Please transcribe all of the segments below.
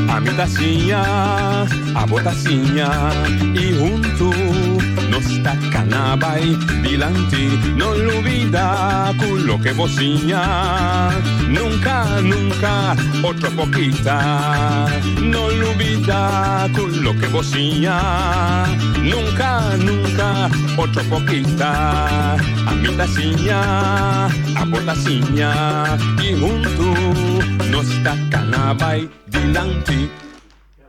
a mi tacinha, a botacinha e junto nos tacanabay dilante, no olvida con lo que vocinha, nunca, nunca, otro poquita, no olvida con lo que vocinha, nunca, nunca, otro poquita, a mi tacinha, a botacinha e junto nos tacanabay dilante.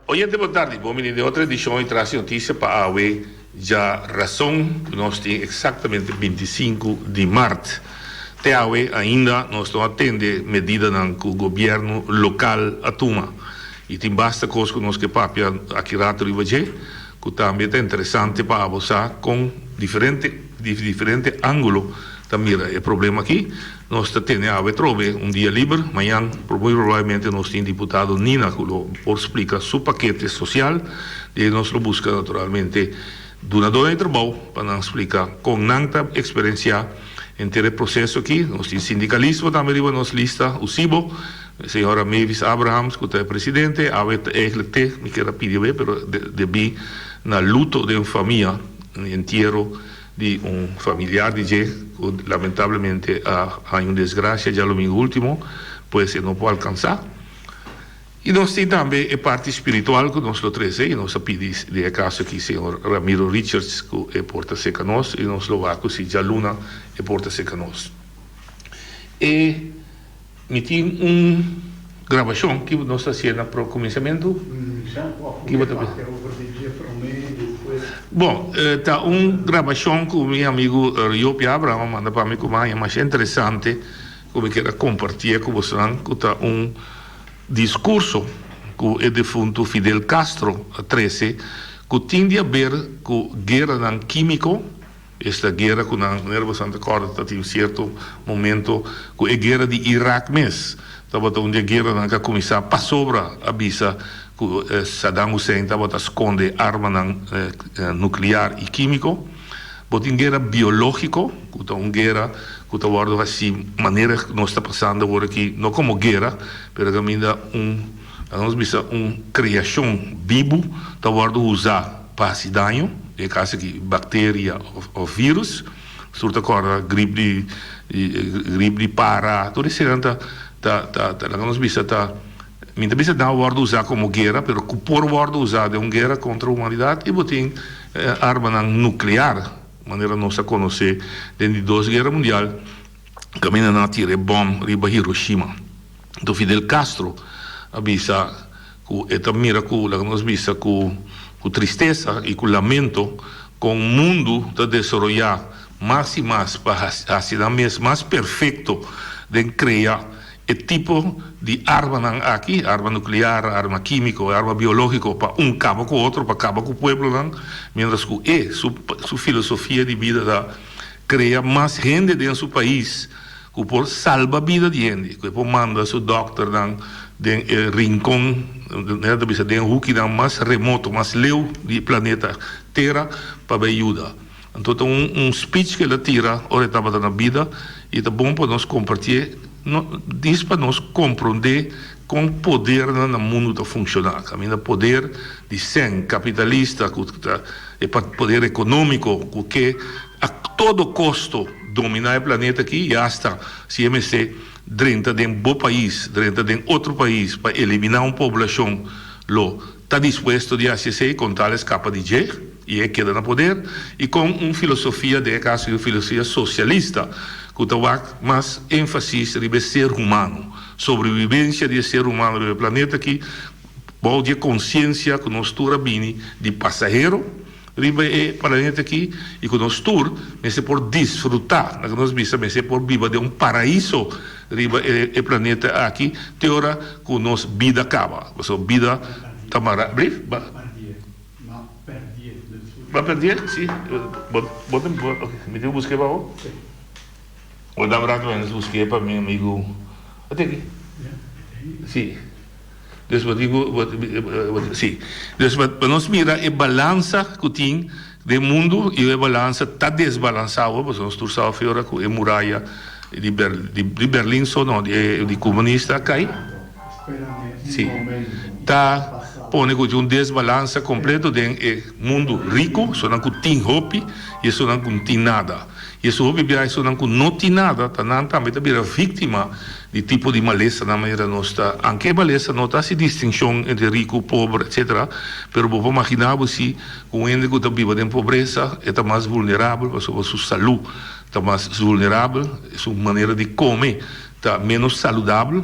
Oyente, boa tarde. Bom, menino, de outra edição e traz notícia para a UE. Já razão que nós temos exatamente 25 de março. Até a UE ainda nós não atende medida que o governo local atuma. E tem basta coisa que nós que papia aqui rato de hoje, que também é interessante para abusar com diferente ângulo. Também é problema aqui. Nós temos a UE trove dia livre. Amanhã, provavelmente, nós temos deputado Nina que por explicar seu paquete social. E nós lo busca naturalmente donador de trabalho para nos explicar com nanta experiência em ter processo aqui. Nós temos sindicalismo também na nossa lista, o SIBO, a senhora Mavis Abrahams, que é presidente, a EGLT, me quero pedir, mas debi na luta de uma família, inteiro de familiar de que lamentavelmente há uma desgraça já no domingo último, pois não pode alcançar. E nós temos também a parte espiritual que nós lo trazemos, e nós pedimos de caso aqui o senhor Ramiro Richards, que é porta-se a nós, e nós lo vamos com a Luna, é porta-se a nós. E me tem gravação que nós estamos fazendo para o começamento. Bom, está gravação que o meu amigo Riopi Abraham manda para mim, mas é interessante, como eu quero compartilhar com vocês, que está discurso que o defunto Fidel Castro 13 que tinha a ver com guerra química, esta guerra que não era bastante corta, em certo momento, que é a guerra de Iraque mesmo. Estava onde a guerra que começava para sobra a visa que Saddam Hussein estava a esconder arma nuclear e químico. Botin guerra biológica, que é uma guerra que está guardando assim, maneira que nós está passando agora aqui, não como guerra, mas também uma criação viva, está guardando usar para se dano, é caso que bactéria ou vírus, surta agora gripe de para, tudo isso nós bisa tá minha bisa não guarda usar como guerra, mas que por guarda usar de uma guerra contra a humanidade e botin arma nuclear. Maneira nossa conhecer dentro de 2 guerras mundiais caminha na tira bom riba Hiroshima do Fidel Castro avisa que é também miraculo que nós visa com tristeza e com lamento com o mundo está desenvolver mais e mais para a cidade mais perfeito de criar o tipo de arma aqui, arma nuclear, arma química, arma biológica, para cabo com o outro, para acabar com o povo, mientras que sua filosofia de vida da criar mais gente dentro do seu país, que por salva a vida de gente, que por manda seu doctor de rincão, de um lugar mais remoto, mais leu do planeta Terra, para ajudar. Então, speech que ele tira, ora estava dando vida, e é bom para nós compartilhar. Diz para nós compreender como o poder no mundo está funcionando. O poder de ser capitalista, poder econômico, que a todo custo dominar o planeta aqui e hasta se MSC dentro de um bom país, dentro de outro país, para eliminar uma população, está disposto a fazer com tales capas de jeito e queda no poder, e com uma filosofia de caso de filosofia socialista, que dá mais ênfase sobre ser humano, sobrevivência de ser humano no planeta que pode consciência que nós todos bini de passageiro riba é planeta aqui e que nós todos mas por desfrutar que nós visa mas por viver de um paraíso riba é planeta aqui te hora que nós vida acaba a vida tamara brief va perder sim botem me deu buscar para o da verdade eu busquei para meu amigo até aqui sim depois digo sim depois para nós mirar a balança que tem do mundo e a balança está desbalançada porque nós todos sabemos que a muralha de Berlim só não de comunista cai Sí. Pone un desbalance completo del mundo rico, sono con tin hopi e sono con tin nada. E se hopi bia sono con non tin nada, também bia vítima di tipo di malessa na maneira nostra. Anche malessa não tá se distinção entre rico, pobre, etc. Pero vou imaginar se um índico que vive em pobreza é mais vulnerável, a sua saúde está mais vulnerável, sua maneira de comer está menos saudável,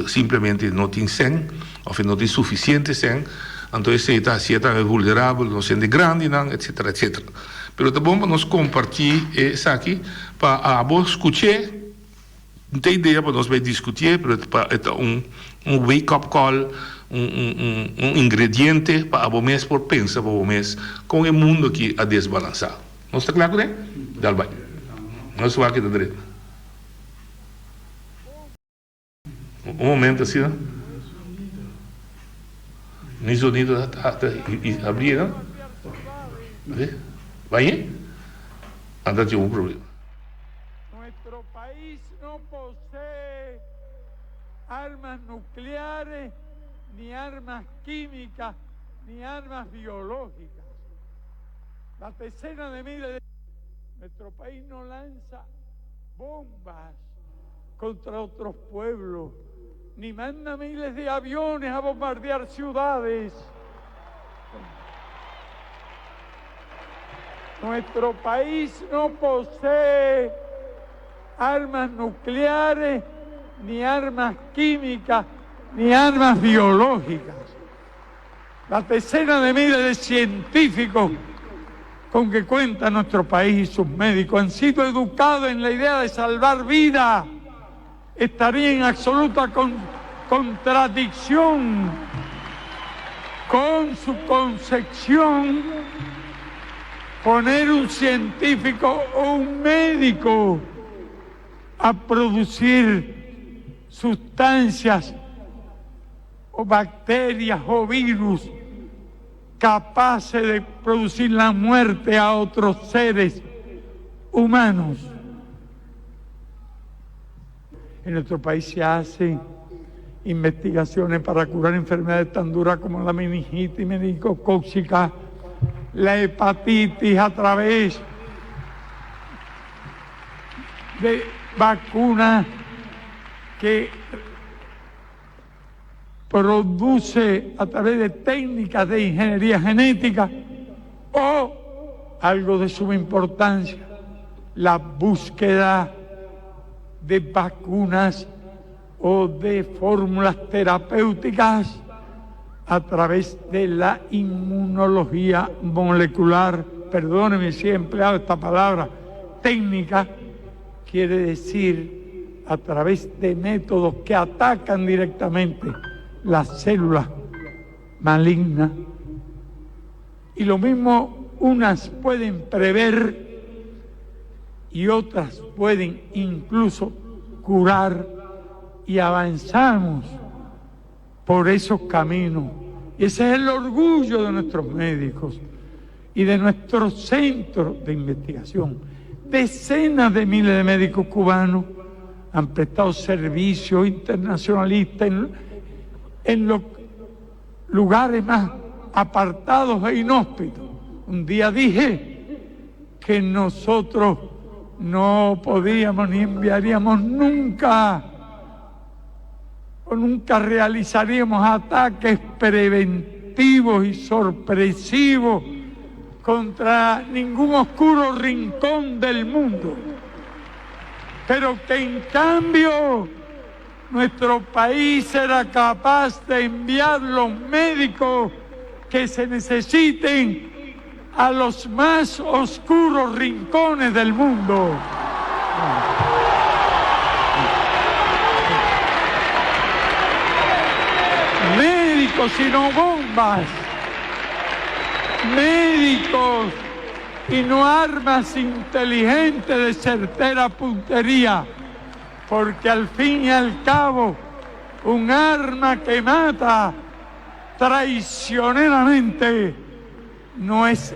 simplesmente não tem sangue, ou não tem suficiente sangue, então se está vulnerável, não sente grande, etc, etc. Pero tá bom para nós compartilhar isso aqui, para escutar. Não tem ideia para nós vai discutir, mas é um wake-up call, um ingrediente para o mês por pensar para o mês com o mundo que a desbalançar. Não está claro, né? Dá bem. Nós vamos aqui da direita. Um momento assim, né? Nem sonido abrir, não? Vai aí? Anda, tinha um problema. Nuestro país no posee armas nucleares, ni armas químicas, ni armas biológicas. Las decenas de miles de... Nuestro país no lanza bombas contra otros pueblos, ni manda miles de aviones a bombardear ciudades. Nuestro país no posee armas nucleares, ni armas químicas, ni armas biológicas. Las decenas de miles de científicos con que cuenta nuestro país y sus médicos han sido educados en la idea de salvar vidas. Estaría en absoluta contradicción con su concepción poner un científico o un médico a producir sustancias o bacterias o virus capaces de producir la muerte a otros seres humanos. En nuestro país se hacen investigaciones para curar enfermedades tan duras como la meningitis meningocócica, la hepatitis a través de vacunas que produce a través de técnicas de ingeniería genética, o algo de suma importancia, la búsqueda de vacunas o de fórmulas terapéuticas a través de la inmunología molecular. Perdónenme si he empleado esta palabra técnica, quiere decir a través de métodos que atacan directamente las células malignas. Y lo mismo, unas pueden prever y otras pueden incluso curar, y avanzamos por esos caminos. Y ese es el orgullo de nuestros médicos y de nuestros centros de investigación. Decenas de miles de médicos cubanos han prestado servicios internacionalistas en los lugares más apartados e inhóspitos. Un día dije que nosotros no podíamos ni enviaríamos nunca o nunca realizaríamos ataques preventivos y sorpresivos contra ningún oscuro rincón del mundo, pero que en cambio nuestro país era capaz de enviar los médicos que se necesiten a los más oscuros rincones del mundo. Médicos y no bombas, médicos y no armas inteligentes de certera puntería, porque al fin y al cabo un arma que mata traicioneramente no es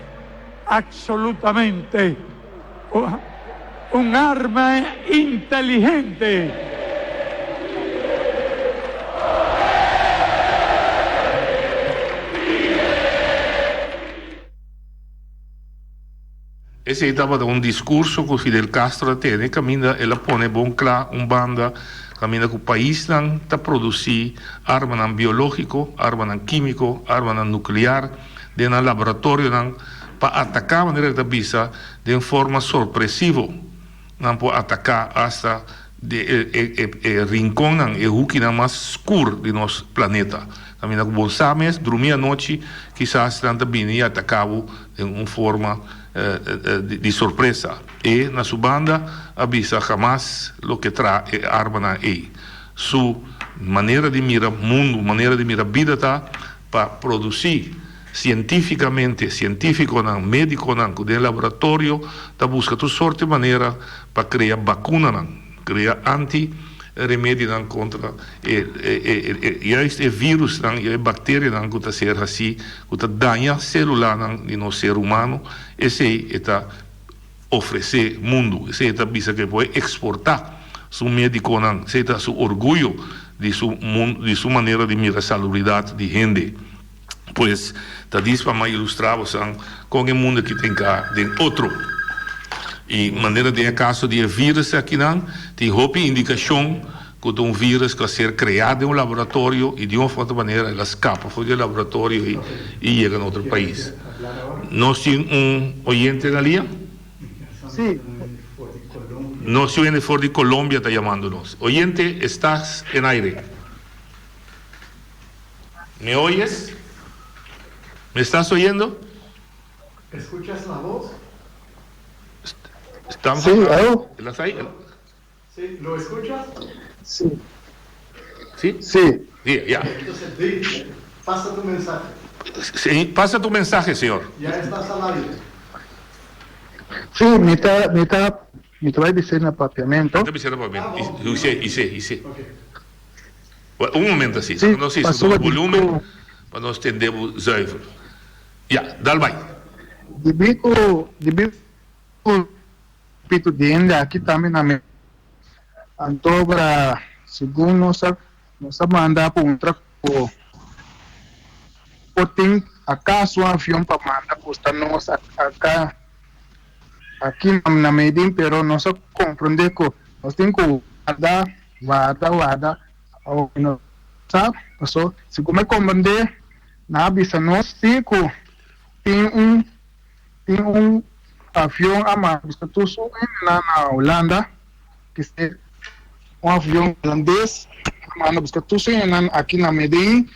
absolutamente un arma inteligente. esse estava um discurso que o Fidel Castro tem, caminha, ela põe bom claro, banda, caminha que o país não está produzindo arma não biológico, arma não químico, arma não nuclear, de um laboratório não para atacar a maneira da bisa de forma surpressiva, não pode atacar hasta de rincão não é o que não mais escuro de nosso planeta. Caminha com bons sabes, dormir à noite, quizás não também ia atacar de uma forma de surpresa. E na sua banda avisa jamás o que traz arma na aí. Sua maneira de mirar mundo, maneira de mirar vida tá para produzir cientificamente, científico não, médico não, de laboratório, tá busca toda sorte de maneira para criar vacuna não, criar remédio não contra este vírus não, e bactéria não que está ser assim, que está danha celular não de nosso ser humano, esse está oferecer mundo, esse está bisa que pode exportar seu médico não, esse está seu orgulho de sua maneira de mirar a salubridade de gente. Pois, está disso para ilustrar com o mundo que tem cá de outro. E maneira de caso de vírus aqui não, tem roupa indicação que um vírus que vai ser criado em um laboratório e de uma outra maneira ele escapa fora do laboratório e chega a outro país. Nós temos oyente na linha? Sim. Nós temos fora de Colômbia está chamando-nos. Oyente, estás em aire. ¿Me oyes? ¿Me estás oyendo? ¿Escuchas la voz? Estamos Sí, ¿aló? ¿Estás ahí? Sí, ¿lo escuchas? Sí. Sí. Sí, ya. Entonces, di, pasa tu mensaje. Sí, pasa tu mensaje, señor. Ya estás al aire. Sí, me vai dizer no papiamento. Hice. Um momento assim, Sim, não sei se passou o a volume, disco. para nós entendermos zuiver. Ja, dá vai. De bico, pito de ende aqui também na minha. Antobra, segundo nossa mandar para um trapo. Tem acaso um avião para mandar custa nós acá aqui na Medellín, pero nós compreender que nós temos que guardar, sabe? Então, se como compreender, na bisa nós tem um avião a buscar tudo na Holanda, que é um avião holandês, a buscar tudo aqui na Medellín,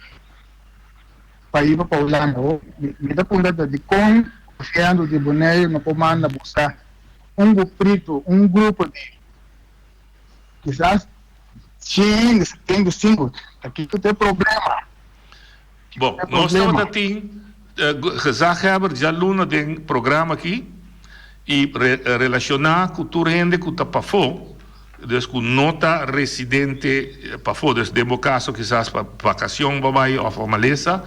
para ir para a Holanda. Me dá punta de com confiando de boneiro, não pode mandar buscar um grupo de quizás 100, 75, aqui tu tem problema. Bom, nós estamos aqui, gezagheber, já Luna tem programa aqui, e relacionar com o gente que está para fora, com nota residente para fora, desse caso, quizás para vacação, ou formaleza,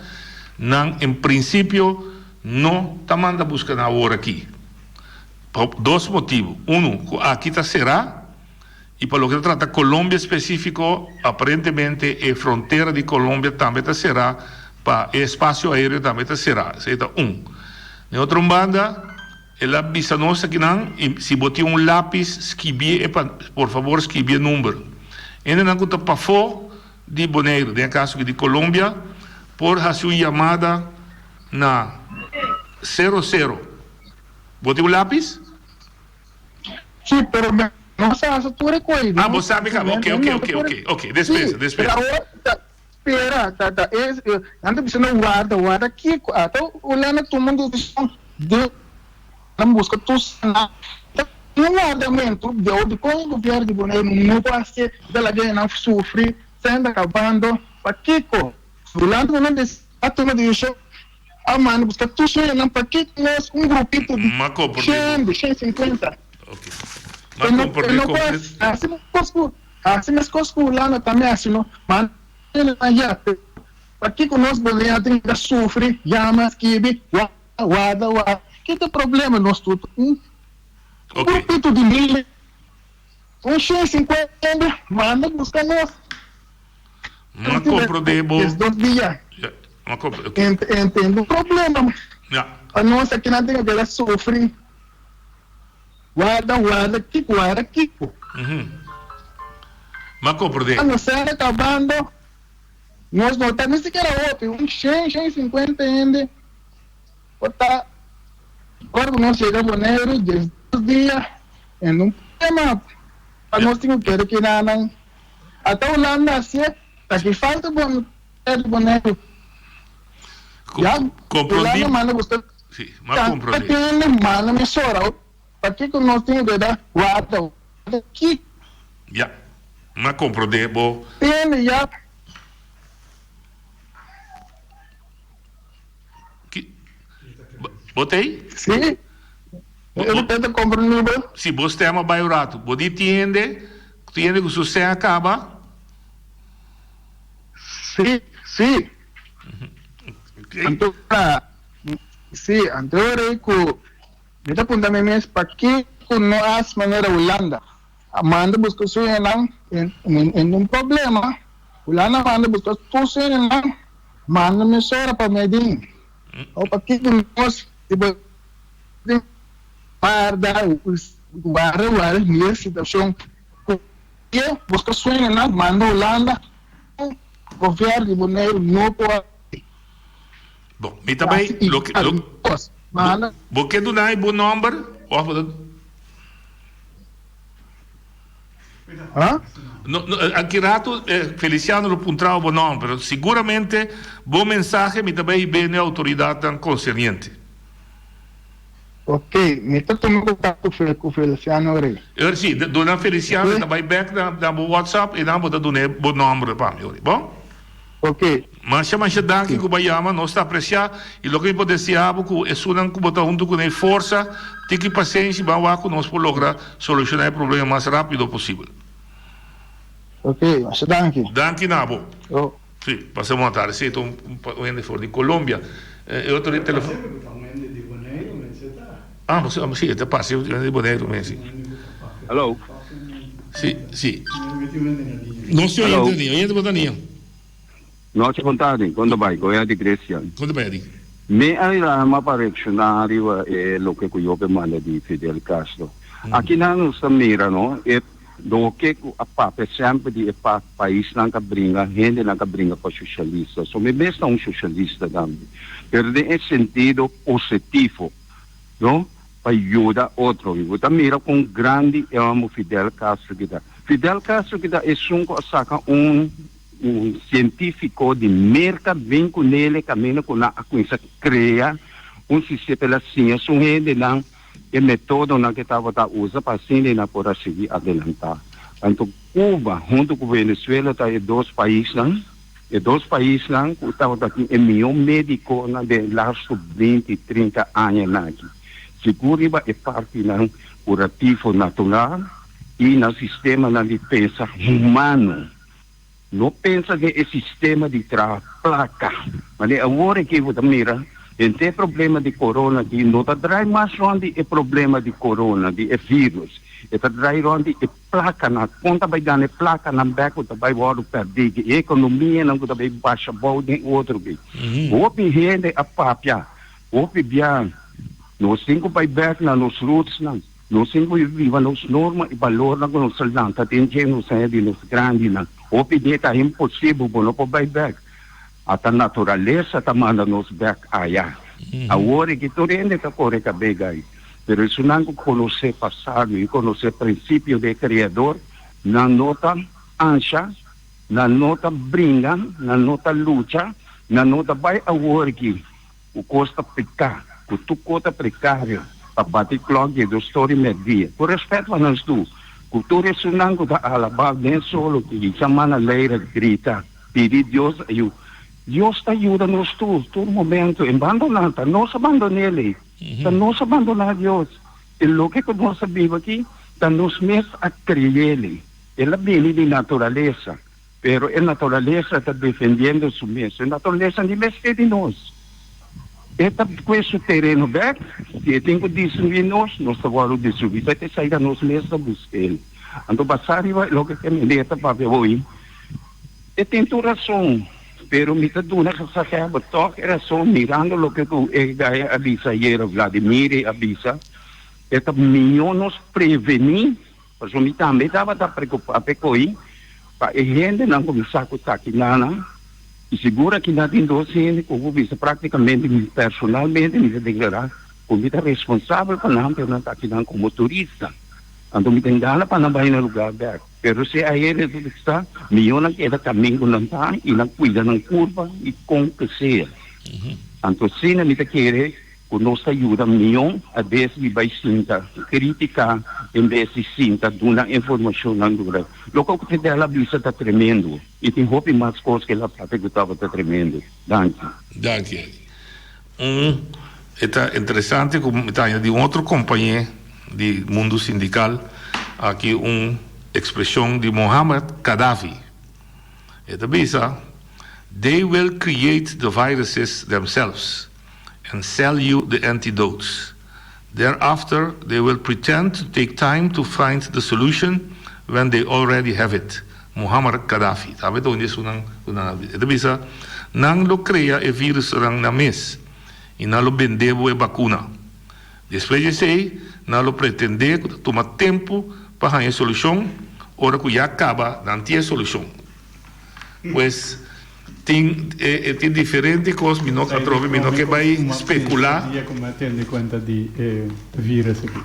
não, em princípio, não está mandando buscar na hora aqui. Por dois motivos. Aqui está será, e para o que trata Colômbia específico, aparentemente, a fronteira de Colômbia também está será, para espaço aéreo também está será. Isso é Em outra banda, ela avisa nós aqui não, e se botar lápis, escrever, por favor, escrever número. Ainda não está para fora de Bonaire, no caso de Colômbia, por a sua chamada na 00. Botei lápis? Sim, pero nossa, tu recolhe. Você sabe que... Ok. Despesa. Espera, anda pensando guarda aqui, até olhando todo mundo na busca, tu não guardamento de como o governo de Bonaire não pode ser, dela gente não sofre, sendo acabando, para Kiko, durante o momento a turma de show, a mano, busca tu sonha, não para Kiko, nós grupito de 150. Ok. Assim as coisas lá também assim, não, mas já aqui com nós boleados ainda sofre, llama, esquive, guarda, que tem problema nós tudo, grupito de 1000, 150, manda buscar nós. Não compro debo. Esses 2 dias. Entendo o problema. A nossa aqui não tem que ela sofre. guarda Kiko. Ma compreende. Quando sai acabando, nós não temos nem sequer outro, 150 ainda. Bota, agora nós chegamos em janeiro, 10 dias, e não tema, para nós temos que não. Até o Holanda, assim, aqui falta boneiro. Compreendi. Manda você. Sì, ma compreendi. Perché manda mi sora, perché con noi stiamo da guarda chi Ja, ma compreendevo. tiene ya Botei? sì. Eu tento compreender. Sì, você stiamo baiorato. Bodi tiende que o seu acaba. Sì, sì. Okay. Allora, sì, allora ecco, mi da punta me mes perché con no as manera Holanda. Manda busca su en un problema. Holanda manda busca tu su en manda me sora para Medellín. O perché con nós tipo guarda minha situação. Eu busca su en manda Holanda. Confiar de boneiro não pode. Bom, me também. Porque do nai bom número? Aqui rato Feliciano lo puntrava bom nome, mas seguramente bom mensagem me também bem a autoridade tan concernente. Ok, me está tomando contato com o Feliciano Rei. Sim, dona Feliciano também back na WhatsApp e não vou dar bom número para mim, bom? Ok. Mas chama danke que o Bayama não está apreciar e o que eu posso dizer é que é só que botar junto com a força, tem que paciência para que nós possamos lograr solucionar o problema mais rápido possível. Ok, mas danke. Danke, Nabo. Oh. Sim, passamos a tarde. Sim, estou um fora de Colômbia. Eu estou de telefone. Ah, sim, até passei de boneiro mesmo. Hello. Sim. Não se ouve, Botaninha. Noche contadi, quando vai, come di Grecia. Quando vai? Me arriva para reaccionare lo che io manda di Fidel Castro. Aqui não se mira, não? É do que a papa sempre de país não brinca, gente não brinca para socialista. So me besta socialista também. Pero de sentido positivo, não? Para ajudar outro. Eu também mira com grande amo Fidel Castro que dá. Fidel Castro que dá é saca um científico de merca vem com ele caminha com a coisa cria sistema pela ciência gente não é método não que estava usa para assim não poder seguir adiantar. Então Cuba junto com Venezuela tá dois países não que estava aqui é melhor médico na de last 20, 30 anos aqui. Seguro é parte não curativo natural e no sistema na defesa humano. Não pensa que é sistema de placa. Mas agora que você mira, tem problema de corona que não está traz mais onde é problema de corona, de vírus. Está traz onde é placa na conta vai dar placa na beco vai vou perder que economia não vai baixa bom de outro que. O gente a papia, o bem, nós cinco vai back na nos roots não. Nós cinco viva nos norma e valor na nos salanta tem gente nos de nos grande não. O pedir é impossível, não pode back. A natureza está mandando nos back allá. Agora que tu rende que corre que begai. Pero isso não conhecer passado e conhecer princípio de criador, não nota ancha, não nota brinca, não nota luta, não nota vai agora que o custa picar, o tu cota precário, para bater clock do story media. Por respeito a nós tu. Cultura isso não está alabar nem solo que chama na leira grita, pedir Deus ajuda. Deus está ajudando nós todo momento. Abandonado, nós abandonamos ele. Nós abandonamos Deus. E o que nós sabemos aqui, nós mesmos a criar ele. Ele vem de natureza, pero a natureza está defendendo isso mesmo. A natureza não é de nós. Eta com esse terreno back, que tem que destruir nós vamos destruir, vai ter saída nós mesmos a buscar ele. Então, passar o que é melhor para ver hoje, e tem toda razão, pero me está dando essa saca, toque razão, mirando o que tu avisa ayer, Vladimir avisa, Esta melhor nos prevenir, porque eu também estava preocupado com isso, para a gente não começar com isso aqui, não. E segura que não tem docente, como visto praticamente, personalmente, me declarar, como está responsável para não ter não aqui não como turista. Então me tem gana para não ir no lugar aberto. Pero se a ele tudo está, melhor não queda caminho não está e não cuida não curva e com que seja. Então se não me querer com nossa ajuda melhor, a vez me vai sinta criticar, em vez de sinta dar informação não dura. Logo que dela bisa está tremendo e tem roupa mais coisas que ela fala que estava tremendo. Danke. Está interessante como está de outro companheiro do mundo sindical aqui expressão de Muammar Gaddafi. Esta bisa, they will create the viruses themselves and sell you the antidotes. Thereafter, they will pretend to take time to find the solution when they already have it. Muammar Gaddafi. Sabe onde isso não? Esta bisa, não lo crea o vírus na mes e não lo vendeu a vacuna. Depois de sei, não lo pretender tomar tempo para a solução, hora que já acaba, não tem solução. Pois tem diferentes coisas, não que vai especular. Como tendo conta de vírus aqui.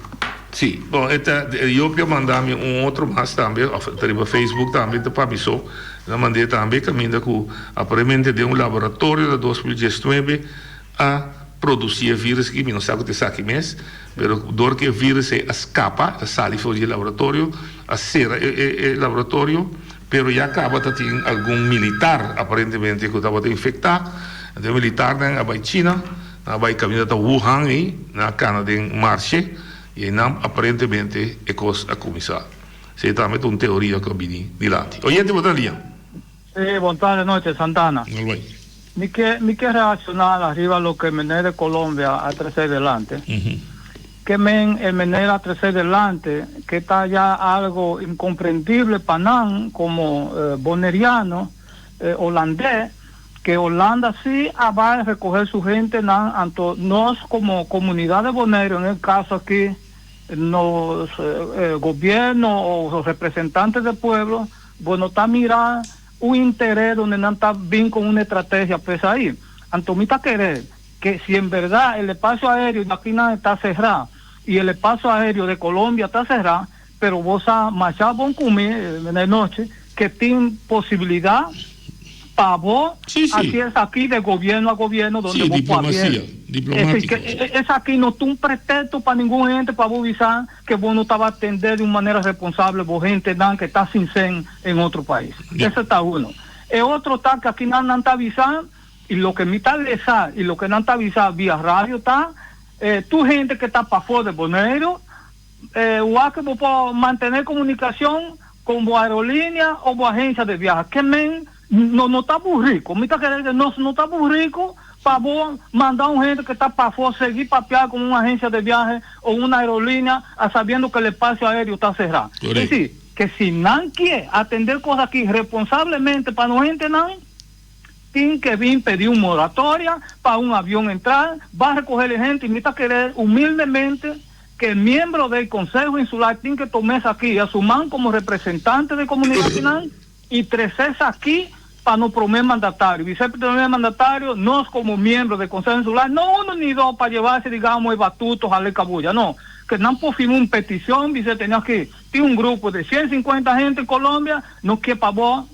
Sim, bom, eu mandei outro mais também, no Facebook também, para mim só. Eu mandei também caminho com aparentemente de laboratório de 2019 a produzir vírus que não sabe o que está aqui mesmo, mas dor que o vírus escapa, sai fora do laboratório, a ser o laboratório, mas já acaba de ter algum militar aparentemente que estava infectado, então o militar vai China, vai caminhar para Wuhan na Canadá em março, e não aparentemente é coisa a começar. Isso é também uma teoria que eu vi de lá. Oyente, boa tarde. Buenas noches, Santana. Muy bien. Mi que reaccionar arriba a lo que Menel de Colombia a 13 adelante. Que el Menel a 13 adelante, que está ya algo incomprendible para nan como boneriano, holandés, que Holanda sí va a recoger su gente nan, anto nos como comunidad de boneros, en el caso aquí, los gobiernos o los representantes del pueblo, bueno, está mirando un interés donde no está bien con una estrategia pues ahí. Antomita querer que si en verdad el espacio aéreo de aquí nada está cerrado y el espacio aéreo de Colombia está cerrado, pero vos a marchar bon comer en la noche que tiene posibilidad para vos, así es aquí de gobierno a gobierno donde vos diplomacia. Es aquí no es un pretexto para ningún gente para vos avisar que vos no estaba a atender de una manera responsable vos gente que está sin sen en otro país. Ese está uno. El otro está que aquí no está avisando y lo que me está avisando y lo que no está avisando vía radio está tu gente que está para fuera de Bonero o que vos puedo mantener comunicación con vos aerolínea o vos agencia de viaje que no está muy rico, me está queriendo que no está muy rico para vos mandar a un gente que está para fuera seguir papear con una agencia de viaje o una aerolínea sabiendo que el espacio aéreo está cerrado. Es decir, que si nadie quiere atender cosas aquí responsablemente para no gente tiene que vir pedir una moratoria para un avión entrar, va a recoger gente y me está querer humildemente que el miembro del Consejo Insular tiene que tomarse aquí, asuman como representante de comunidad nacional y 13 aquí para no primer mandatario. Viceprimer mandatario, no como miembro del Consejo Insular, no uno ni dos para llevarse, digamos, el batuto, jale cabulla, no. Que no por firmar una petición, dice, tenía que, tiene un grupo de 150 gente en Colombia, no quiere para vos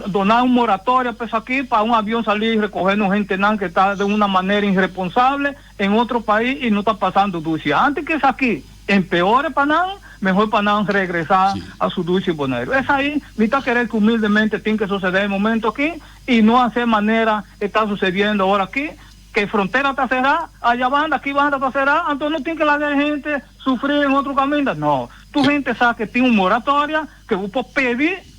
donar un moratorio pues aquí para un avión salir y recoger gente que está de una manera irresponsable en otro país y no está pasando dulce. Antes que es aquí, empeore para nada, mejor para nada regresar a su dulce bonero. Es ahí, necesita querer que humildemente tiene que suceder el momento aquí y no hacer manera está sucediendo ahora aquí, que frontera está cerrada, allá banda, aquí banda está cerrada, entonces no tiene que la gente sufrir en otro camino. No, tu gente sabe que tiene un moratoria, que vos puedes pedir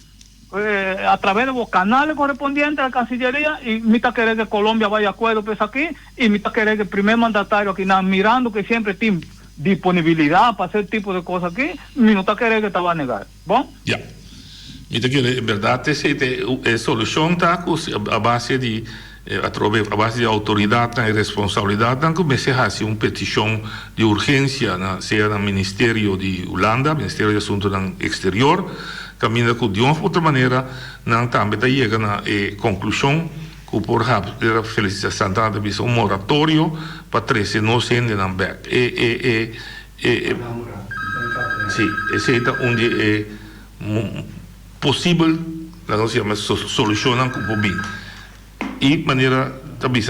a través de los canales correspondientes a la Cancillería y necesita querer que Colombia vaya a acuerdo pues aquí y necesita querer que el primer mandatario aquí mirando que siempre tiene disponibilidad para hacer tipo de cosas aquí, no está querer que te va a negar. ¿Bon? Ya. En verdad, esa solución está a base de a base de autoridade e responsabilidade, dan comecei a fazer uma petição de urgência, seja no Ministério de Holanda, Ministério de Assuntos Exterior, caminha com de uma outra maneira, não também está chegando a conclusão que por exemplo, a Felícia Santana tem um moratório para 13 não se andam back. Sim, esse é onde é possível, nós chamamos solucionar com o bem. E maneira também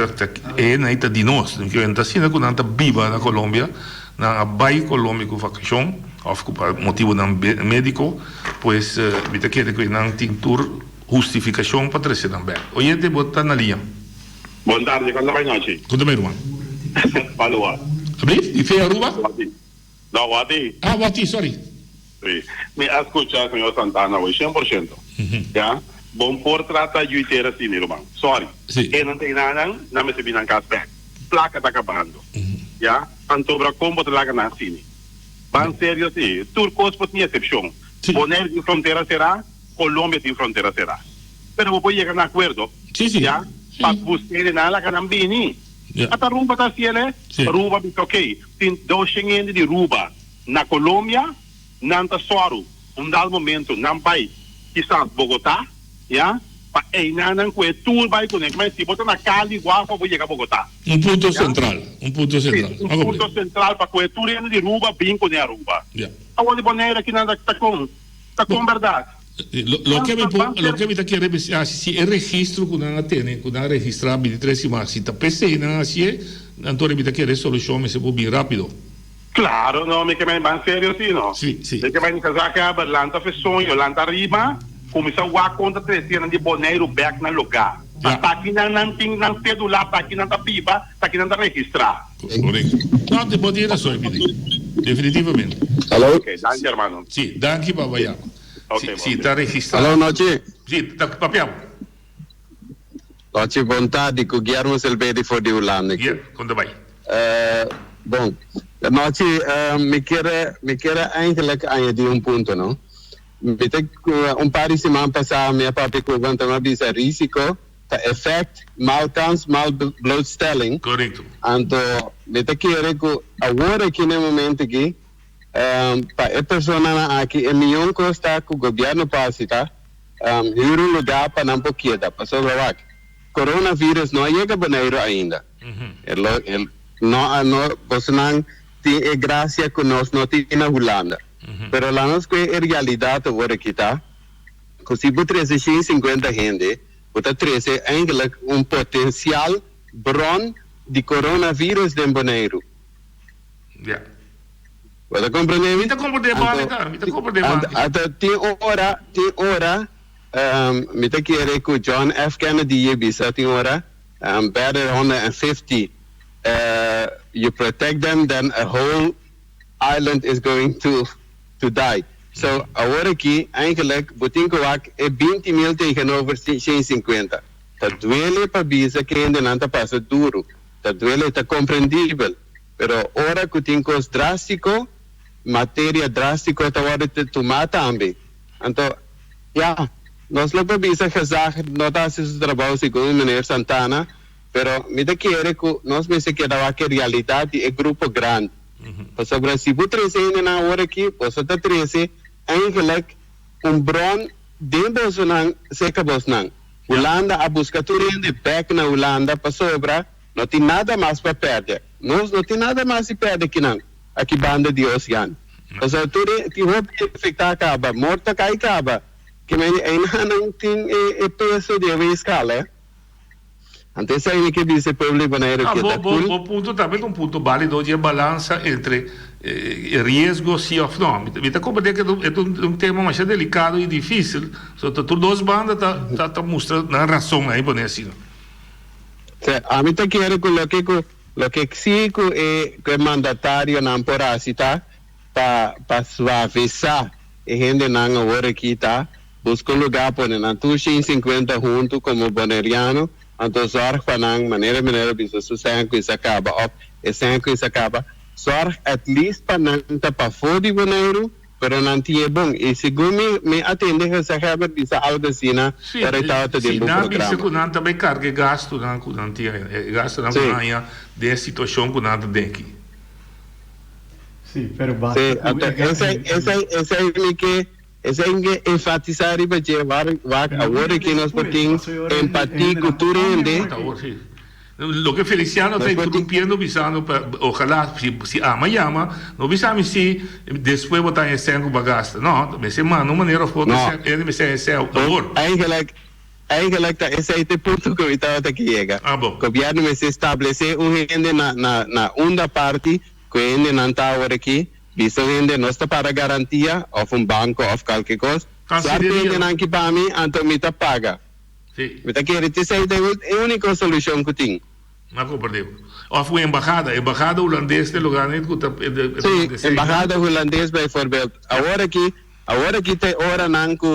é na ita de nós, que a gente assim que não está viva na Colômbia, na vai Colômbia com vacação, ou por motivo não médico, pois vita que não tem tur justificação para trazer também. Hoje te botar na linha. Boa tarde, quando vai noite? Quando vai irmão? Falou. Abri? E fez Aruba? Não, Wati. Ah, Wati, sorry. Sí. Me escucha, señor Santana, hoy 100%. ¿Ya? Bom por trata de ir assim, irmão. Sorry. Sí. E não tem nada, não me se nas back. Placa está acabando. ¿Ya? Antobra combo te laga na cine. Van sério, sim. Turcos por minha excepção. Poner de fronteira será, Colômbia de fronteira será. Pero vou chegar a acordo. Sí, sí. ¿Ya? Para buscar nada que não bini. Ata Ruba está ciele, Ruba diz ok. Tem 200 de Ruba na Colômbia, não está suaro. Dado momento, não vai, quizás Bogotá, já? Para não que tu vai conectar, mas se botar na Cali, igual para chegar a Bogotá. Ponto central, ponto central. Sim, ponto central para que tu de Ruba, bem com a Ruba. Agora de maneira que não está com verdade. Lo que me quiere decir, si el registro que uno tiene, que uno registra 23 más, si está PC, así, entonces me quiere solución, se puede bien rápido. Claro, no, me quedé en serio, sí, no. Sí, sí. Me quedé en casa que Atlanta fez sonho, Atlanta arriba, começou a conta 300 de boneiro back no lugar. Está aqui não tem celular, está aqui não está pipa, está aqui não está registrar. Correcto. No, te puedo ir a soy, definitivamente. Alô? Ok, danke, hermano. Sí, danke, papaya. Okay, sí, está registrado. Alô, noite. Sí, está papiamo. Noite, vontade, com Guilherme Silveira for de Holanda. Quando vai? Bom, noite, me quer eigenlijk añadir ponto, não? Paar de semanas passadas, minha papi conta uma vez risco, effect, mal kans, mal blootstelling. Correcto. Então, me quer que agora aqui no momento aqui, para a pessoa aqui é melhor costa que o governo passa, tá? Um lugar para não poqueda, para sobreviver. Coronavírus não chega banheiro ainda. Não, você não tem graça que nós não temos na Holanda. Pero lá nós que é realidade agora aqui, tá? Que se você trazer 150 gente, você trazer eigenlijk potencial bron de coronavírus de banheiro. Yeah. Você compreende? Me compreende. Até tem hora, me quer que John F. Kennedy bisa tem hora, better 150. You protect them, then a whole island is going to die. So agora aqui, eigenlijk, botinho é 20 mil tegenover 150. Dat duele para bisa que ainda não passa duro. Dat duele está compreendível. Pero ora que tem coisa drástico, matéria drástica agora te tomar também. Então, nós não podemos dizer não está fazendo trabalho segundo o ministro Santana, pero me quer que nós me se queda que a realidade é grupo grande. Sobre se você trazer na hora aqui, você está trazer eigenlijk bron de Bolsonaro seca Bolsonaro. Holanda a buscar tudo de back na Holanda para sobra, não tem nada mais para perder. Nós não tem nada mais para perder aqui não. Aqui banda de oceano. Então, tudo que vai afetar acaba, morta cai acaba. Que ainda não tem peso de escala. Então, isso aí que diz o problema na era que está o ponto também um ponto válido de balança entre risco sim ou não. Me está compreendendo que é um tema mais delicado e difícil. Então, duas bandas tá mostrando a razão aí por assim. A mim tá querendo lo que sí que mandatário não por assim tá para suavizar a gente não agora aqui tá busca lugar para não tu 50 junto como boneriano então sorg para não maneira bisa sucesso que isso acaba op esse que isso acaba sorg at least para não tá para fora de boneiro pero não tinha bom. E segundo me atende que se Herbert bisa algo sina para estar dentro do programa. Sim, não também carga gasto não tinha gasto não ganha de situação que não tem aqui. Sim, pero basta. Essa é que enfatizar e bater agora que nós podemos empatia cultura Lo que Feliciano está interrompiendo, bisando, ojalá, si ama, no bisamos si después votar en ese bagaste. No, me se mano, maneira foto, me se favor. Eigenlijk esse é o ponto que eu estava aqui chega. Bom. O governo me se estabelecer gente na onda parte, que gente não está agora aqui, visto gente não está para garantia, ou banco, ou qualquer coisa. Certo gente não que para mim, então me está paga. Sim. Me está querendo dizer é a única solução que tem. Não compreendo. Ou foi embaixada holandesa de lugar nem que sim, embaixada holandesa, por exemplo. Agora que tem hora não que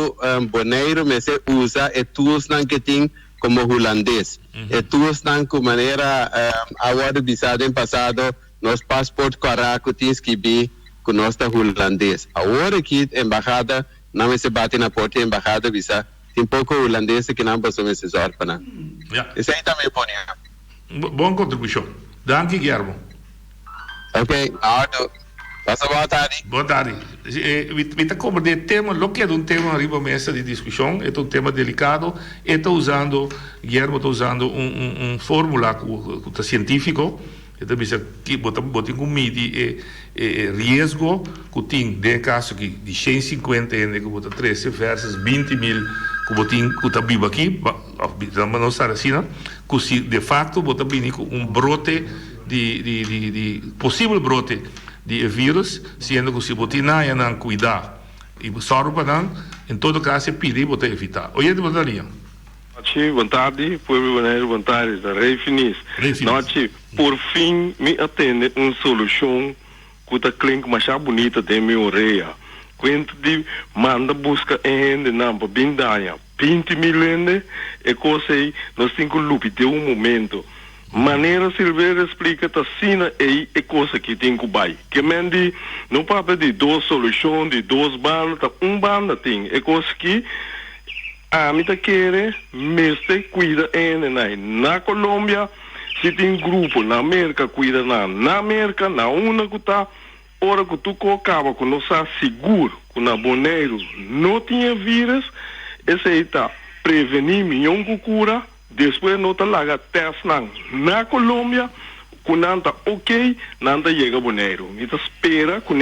boneiro me se usa e tools não que tem como holandês. E tools não que maneira agora bisado em passado nos passaporte caraco tens que vir com nossa holandês. Agora que embaixada não me se bate na porta embaixada bisa tem pouco holandês que não passou me se zorpana. Isso aí também pode. Boa contribuição. Danke, Guilherme. Ok, Ardo. Passa boa tarde. Boa tarde. Me como de tema, lo que é um tema arriba mesa de discussão, é um tema delicado, e está usando, Guilherme está usando fórmula que científico, então que botar um midi risco que tem de caso que de 150 que botar 13 versus 20 mil que botin que está vivo aqui, não está assim, que se de facto botar bem com brote de possível brote de vírus, sendo que se botar não cuidar e só para em todo caso pedir botar evitar. Oi, de botaria. Boa tarde, boa tarde, da Refinis. Noite, por fim, me atende uma solução que está clínica mais bonita de minha orelha. Quando de manda busca em na bindanha 20 mil ende e coisa aí nós temos que lutar de momento. Maneira Silveira explica tá sina e coisa que tem que vai. Que mendi não pode de duas soluções, de duas bandas, tá banda tem. É coisa que a mim tá querer mestre cuida na Colômbia se tem grupo na América cuida na América na una que tá ora que tu colocava que não está seguro que na Boneiro não tinha vírus esse aí tá prevenir milhão de cura depois não tá lá teste na Colômbia que não tá ok não tá chega Boneiro então espera que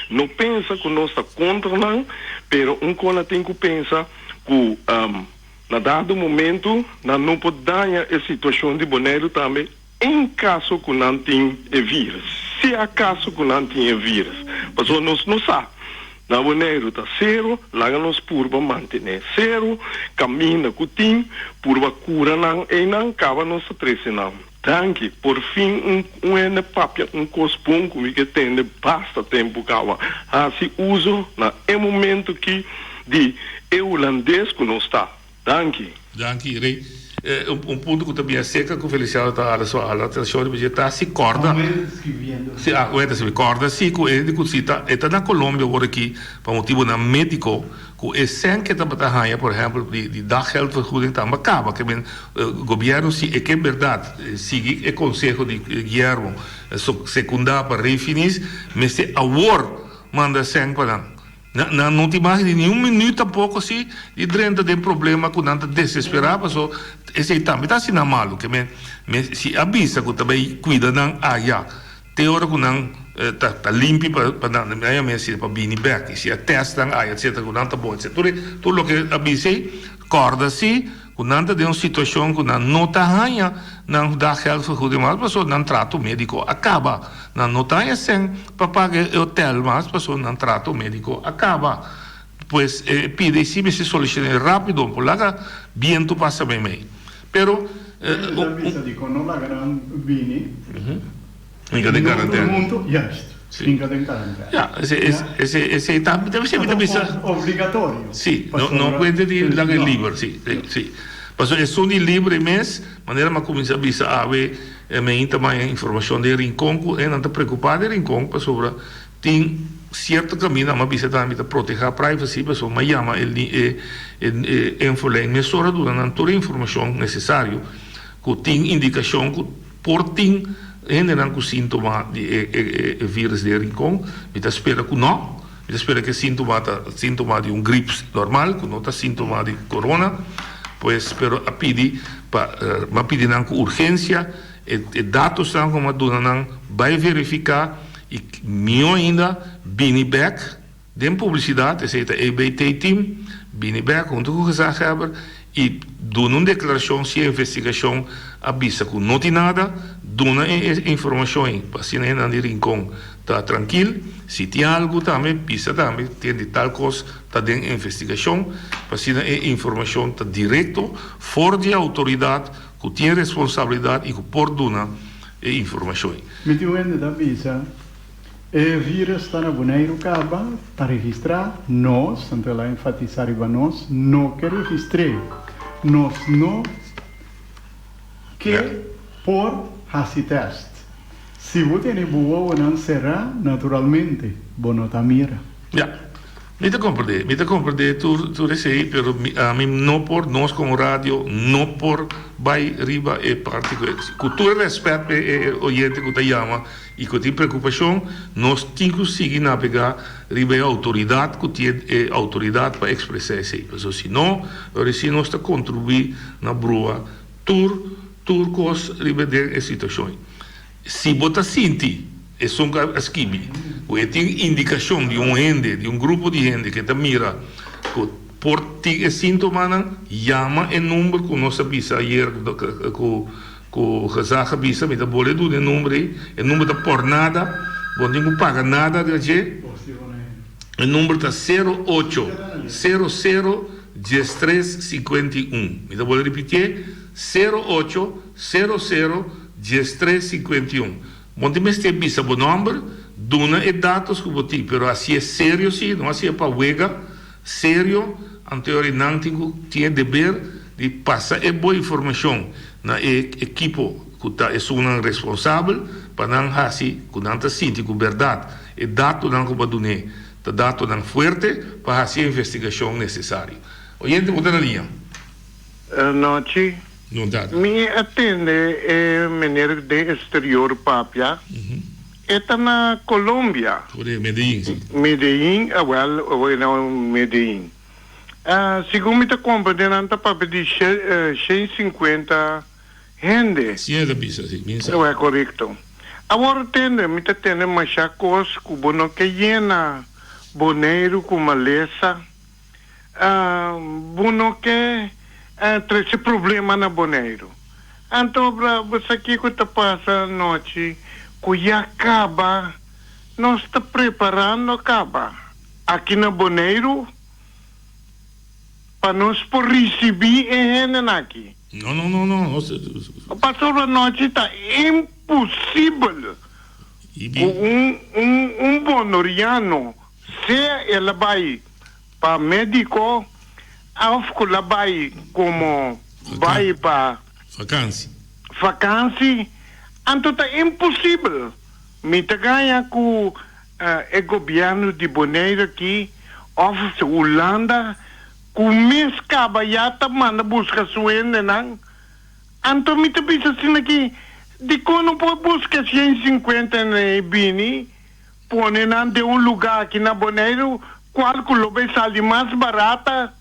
não pensa que não está contra não pero coisa tem que pensar que na dado momento não pode dar a situação de Boneiro também em caso que não tem vírus se acaso que não tem vírus mas nós não sabemos na Boneiro está zero lá nós purba manter zero caminha que tem purba cura não e não acaba nossa trece não tanque por fim papia cospum que tem basta tempo cava assim uso na momento que de holandês que não está. Danke, Rei. Ponto que também é seca que o Feliciano está a sua atenção de está se corda. Se corda se que ele cita está na Colômbia agora aqui para motivo na médico que é sem que está batendo por exemplo de dar geldvergoeding tá acaba que o governo se é que é verdade sigue o conselho de Guilherme secundário para refinis mas se award manda sem para não te mais de nenhum minuto tampouco se de dentro de problema que não te desesperava só esse também está sendo malo que se avisa que também cuida não tem hora que não tá limpo para não me se para vir back se a testa etc que não tá bom etc tudo o que avisei corda se que não tem uma situação que não está ganha não dá geldvergoeding mas pessoa não trata o médico acaba não está sem para pagar o hotel mas pessoa não trata o médico acaba pues pide se me se solucione rápido por lá bem tu passa bem pero dico non la gran vini mica de garantia finca de garantia ese etapa deve ser obbligatorio sì non puede di la libero sì Mas é só de livre mês, maneira mas começa a bisa ave me também informação de rincon e não está preocupado de rincon para sobre tem certo caminho, mas bisa também para proteger a privacy, pessoal, mas chama ele enfolen mesura durante toda a informação necessária, que tem indicação que por tem ainda com sintoma de vírus de rincon, me espera que não, me espera que sintoma de gripe normal, que não está sintoma de corona, pois espero a pedir para pedir com urgência, e dados estão como dona vai verificar e melhor ainda Biniback, de publicidade, é a EBT Team, Biniback, onde o Gezaghebber, e doen uma declaração se a investigação avisa que não tem nada, dona informação para se não de rincon está tranquilo, se tem algo também, pisa também, tem de tal coisa, está dentro da investigação, para se a informação está direto, fora de autoridade, que tem responsabilidade e que pode dar informação. Me diu da visa, o vírus está na boneiro caba para registrar nós, tanto lá enfatizar para nós, não que registre, nós não que por fazer teste. Se você tem boa ou não será, naturalmente, bono tamira. Me te compreender, tu recebi, pero a mim não por nós como rádio, não por vai riba e particular. Com todo respeito ao oyente que te chama e que tem preocupação, nós temos que seguir navegar riba a autoridade que tem autoridade para expressar isso. Porque senão, se nós está contribuir na brua, tur cos riba de situação. Se você sente e são as kibi, que tem indicação de gente, de grupo de gente que te mira, que por ti sintoma, chama o número que nós avisa ayer, que o Gezaga avisa, me dá boleto o número da por nada, onde não paga nada, o número está 0800 1351. Me dá boleto repetir, 0800 1351. Onde me está bisa o número, dona e dados que você, pero assim é sério sim, não assim é para huega, sério, anterior não tem dever de passar a boa informação na equipe que está é um responsável para não assim, que não está sentindo com verdade, e dados não como donar, tá dados não forte para fazer a investigação necessária. Oyente, você na linha? Noite. Me atende menino de exterior papia. Está na Colômbia. Medellín, Medellín. Segundo me te compreende, não está para de 150 gente. Sim, é da pista, sim. É correto. Agora me te atende machacos, que bono que llena, boneiro com maleza, bono que esse problema na boneiro. Então, você aqui que está passando a noite, que já acaba, nós está preparando acaba. Aqui na boneiro, para nós por receber aqui. Não. Passou a noite, está impossível. Um bonoriano, se ele vai para médico, ela vai como vai para vacância, então é impossível. Me ganha com o governo de Bonaire aqui, office Holanda, com mês caba já tá manda buscar suende não. Então me pensa assim aqui, de quando pode buscar 150 na Bini, põe não de lugar aqui na Bonaire, qual que lo vai sair mais barata.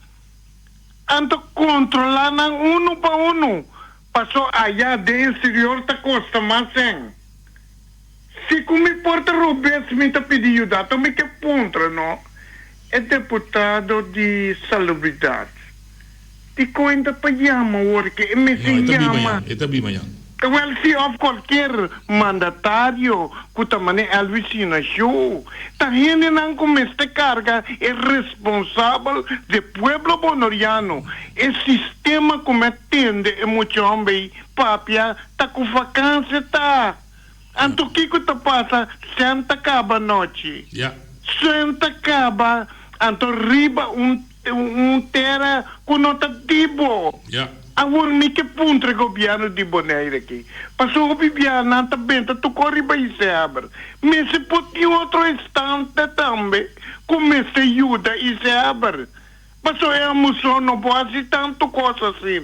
Então, controlar uno para uno. Passou allá de exterior, tá custa mais hein. Se como importa Roberto me tá pedindo ajuda, então me que pontra, não? É deputado de salubridade. De coisa para chama, porque me se chama. Está bem amanhã. Well, se of qualquer mandatário que também é vecina show, tá gente não começa a carga é responsável do pueblo bonoriano. O sistema como atende é muito homem, papia, tá com vacância, tá. Então o que tá passa? Senta acaba a noite. Senta acaba, então riba terra conotativo. Agora me que puntre governo de Bonaire aqui. Passou o bibiano na tabenta, tu corre para isso abra. Mas se pode outro instante também, começa a ajuda e se abre. Passou a emoção, não pode ser tanto coisa assim.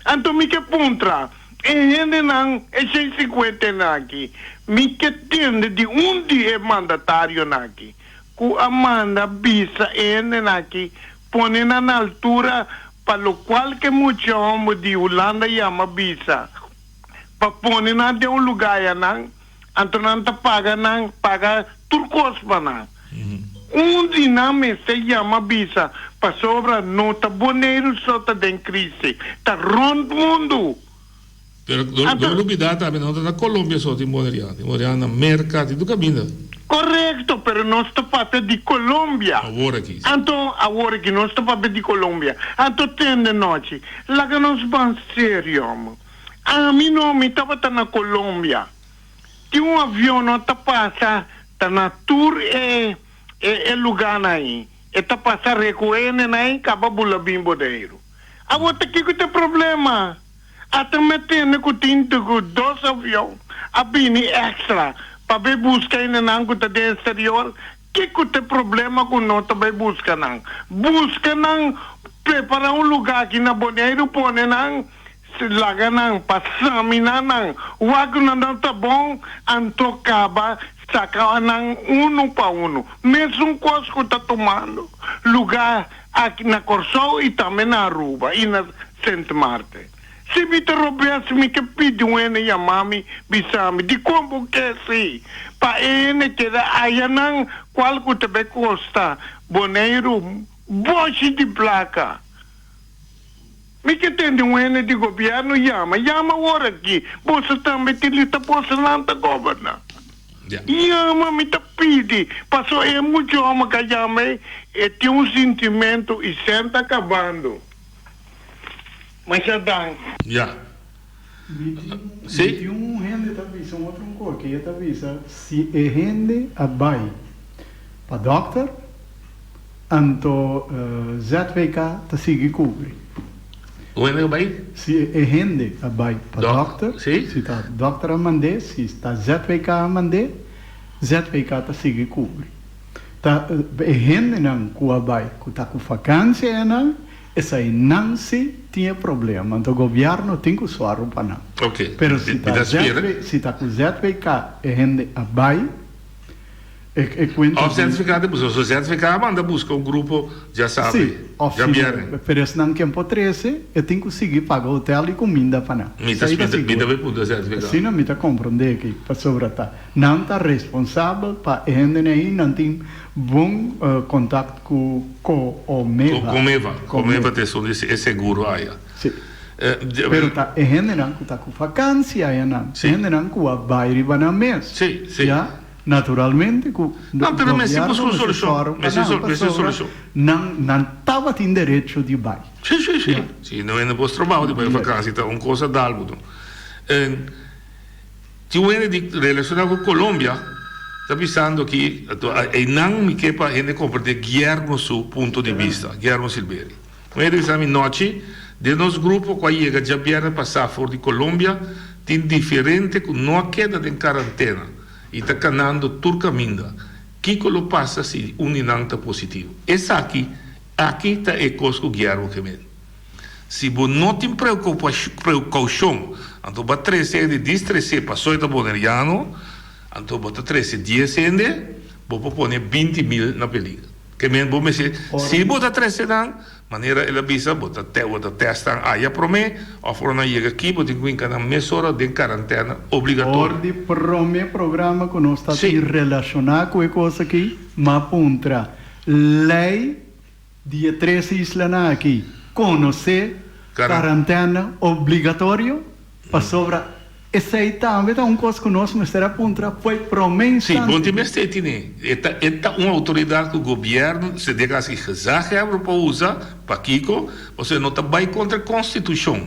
Então me que puntra. E gente não, é 650 aqui. Me que tende de dia é mandatário aqui. Que a manda bisa aqui, põe na altura. Para o qual que muitos homens de Holanda chama visa. Para pôr na de lugar, então não paga turcos para nós. Dinâmico se chama visa. Para sobra nota boneiro só está em crise. Está rondo mundo. Pero não novidade também não na Colômbia só tem Moneriano. Tem Moneriano na mercado e do caminho. Correto, pero não está parte de Colômbia. Agora aqui. Então, agora aqui não está parte de Colômbia. Então, tem de noite. Lá que nós vamos sério. A mim não me estava na Colômbia. Tinha avião não está passa, está na tour lugar aí. Está passa recuene aí, acaba bula bimbodeiro. Agora aqui que tem problema. Até metendo que tem 2 aviões, a bini extra. Para ver buscar ainda não que está de exterior, que tem problema com nós também busca não. Busca não, preparar lugar aqui na Bonaire, põe não, se laga não, passar não. O água não está bom, então acaba, saca não, 1 para 1. Mesmo coisa que está tomando, lugar aqui na Corsol e também na Aruba e na Santa Marta. Se me interrompesse, me que pedi e a mami, bisami, de como que é assim? Para ele que aí não, qual que também custa, boneiro, boche de placa. Me que tem de governo, chama agora aqui. Você também tem lista, você não está governando. Chama, me te pedi. Passou muito homem que chama, e tem sentimento e senta acabando. Mas já dá. Já. Sim. Gente talvez um outro cor que talvez se gente abai para doctor, então ZVK tá sigue cobre. O gente abai? Se gente abai para doctor, se tá doctor a mandar, se está ZVK a mandar, ZVK tá sigue cobre. Tá gente não com abai, com tá com vacância não. Essa aí não se tinha problema, então o governo tem que usar para não. Ok. Mas se está com ZVK e gente abai, o certificado depois, o certificado manda buscar um grupo, já sabe. Sim, já viene. Mas não que tempo 13, eu tenho que conseguir pagar hotel e comida para não. Me vai poder certificado. Assim não me está compreendendo que para sobretar. Não está responsável para a gente aí não tem bom contato com o MEVA. Com o MEVA tem é seguro aí. Sim. Pero tá a gente não está com vacância aí não. A gente não com a baile para não mês. Sim, sim. Naturalmente, não, pero mas é solução. Não estava tendo direito de baile. Sim. Sim, não é no posto trabalho, depois vacância, então uma coisa dá algo. Tinha um de relacionado com Colômbia, está pensando que e não me quepa a gente compreender Guillermo seu ponto de vista, Guillermo Silveri. Um ele disse a mim noite de nosso grupo quando chega já vier passar fora de Colômbia, tem diferente que não queda em quarentena. E está canando turcaminda. Que lo passa se não está positivo? Essa aqui está é coisa que o Guilherme que vem. Se você não tem precaução, então vai 13 de distressar para soita boneriano, então vai 13 dias ainda, vou pôr 20 mil na película. Que men vou mexer. Se você 13 anos, maneira ela avisa, você testa aí para mim, ou for na chega aqui, você tem que na mesura de quarentena obrigatória. Orde programa que nós estamos relacionado com a coisa aqui, mas contra lei de 13 islas aqui, conhecer quarentena obrigatório para sobra. Essa aí também é uma coisa que nós não será contra, foi promessa. Sim, bom time este né. Esta uma autoridade que o governo se diga assim, já para usar para Kiko, você não está bem contra a Constituição.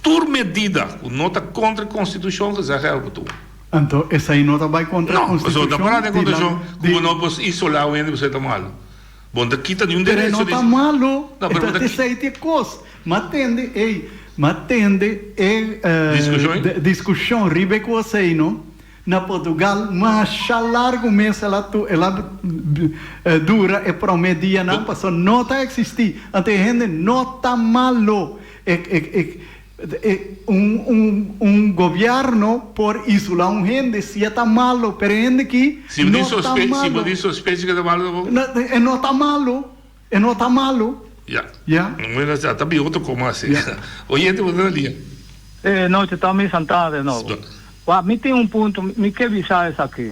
Por medida que não está contra a Constituição, já é para tu. Então, essa aí não está bem contra a Constituição. Não, mas está contra a Constituição, como não posso isolar o ente, você está mal. Bom, daqui está nenhum direito. Não está malo, essa aí tem coisa. Mas atende, Matende discussão ribe com você, não? Na Portugal, mas já largo mês ela dura e promedia não, passou não tá existir. Ante gente não tá malo. Governo por isolar gente se está malo, pero gente que não está malo. Se você suspeita que está malo, não está malo, não está malo. Já. Não está bem outro como assim. Oyente, você não lia. Não, você está me sentado de novo. Me tem ponto, me quer avisar isso aqui.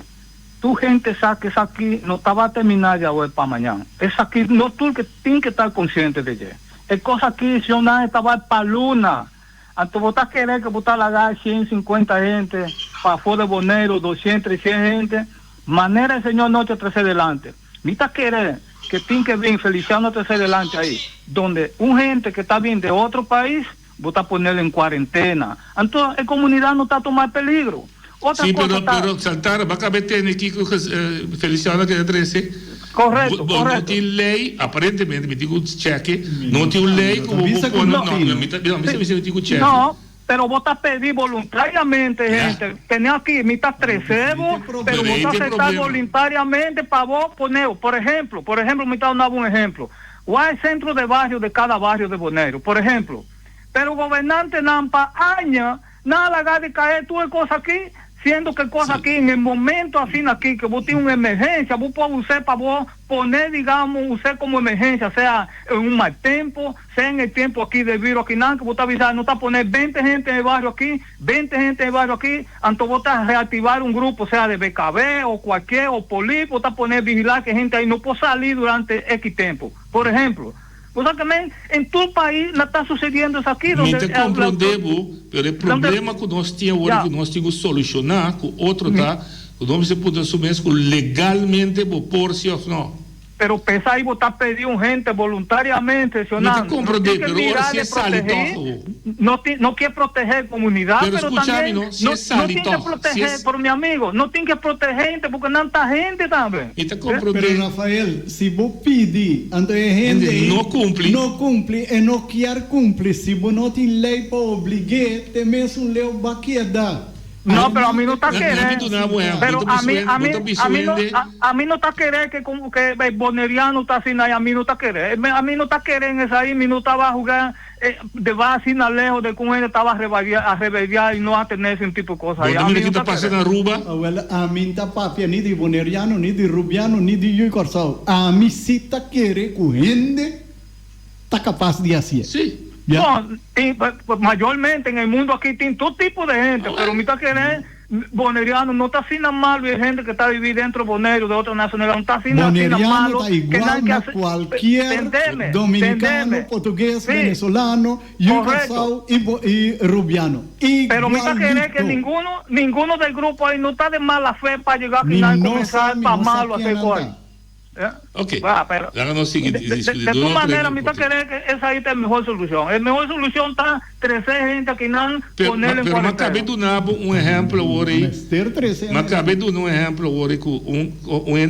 Tu gente sabe que isso aqui não estava terminado de hoje para amanhã. Isso aqui, não tu que tem que estar consciente de isso. É coisa que se eu não estava para a luna. Então, você querer que você largar 150 gente para fora de Bonaire, 200, 300 gente, maneira, senhor, não te trazer adelante. Me está querendo que tem que vir Feliciano trazer adelante aí, onde gente que está vindo de outro país, você poner em quarentena. Então, a comunidade não está tomando peligro. Outra coisa pero Santana, vai caber ter aqui com Feliciano que é 13. Correto. Não tem lei, aparentemente, me digo cheque, não tem lei como me digo cheque. Não, pero vos pedir voluntariamente, gente. Tem aqui, me está recebo, pero vos aceptar voluntariamente para vos poner, por exemplo, me está dando um exemplo. Qual é o centro de barrio de cada barrio de Bonaire, por exemplo. Pero o governante não para años, nada haga de caer tudo coisa aqui, sendo que coisa aqui, em momento assim aqui, que vos tem uma emergência, vos pode usar para vos poner, digamos, usar como emergência, seja em um tempo, seja em tempo aqui de vírus aqui, não, que vos está avisando, não está poner 20 gente no bairro aqui, 20 gente no bairro aqui, então vos está reativar um grupo, seja de BKB ou qualquer, ou polícia, vos está poner vigilar que a gente aí não pode sair durante X tempo. Por exemplo, você também, em todo o país, não está sucedendo isso aqui. Me compreendemos, mas o problema que nós tínhamos hoje, que nós tínhamos que solucionar, que o outro está, que nós podemos assumir que legalmente por si ou não. Pero pensa aí, botar pedir gente voluntariamente, não te compreendo, pero agora se é salito. Não quer proteger a comunidade, pero também não tem que proteger, por meu amigo, não tem que proteger gente, porque não está gente também. Pero Rafael, se você pedir, então a gente não cumpre e não quer cumprir, se você não tem lei para obrigar, tem mesmo lei para dar. No, pero a mí no está querendo. Pero a mí no está querendo que como que el boneriano está así, a mí no está querendo. A mí no está querendo eso ahí, mi no estaba a jugar de base así lejos de cómo él estaba a rebeliar y no a tener ese tipo de cosas. A mí no está pasando Aruba. A mí no está papia ni de boneriano, ni de rubiano, ni de Yui Corsao. A mí sí está querendo que gente está capaz de hacer. Sí. No, mayormente en el mundo aquí tiene todo tipo de gente, pero me está queriendo boneriano, no está así nada malo, y hay gente que está viviendo dentro de Bonaire, de otra nacionalidad, no está así nada malo. Está igual que hacer, cualquier dominicano, portugués, venezolano, yucasao y rubiano. Pero me está queriendo que ninguno del grupo ahí no está de mala fe para llegar al final y comenzar para malo a hacer cosas. Ok, pero de tu manera, me está queriendo que esa ahí es la mejor solución. La mejor solución está 13 gente que no ponerle en cuarentena. Mas acabei de dar exemplo hoje. Mas acabei de dar exemplo hoje com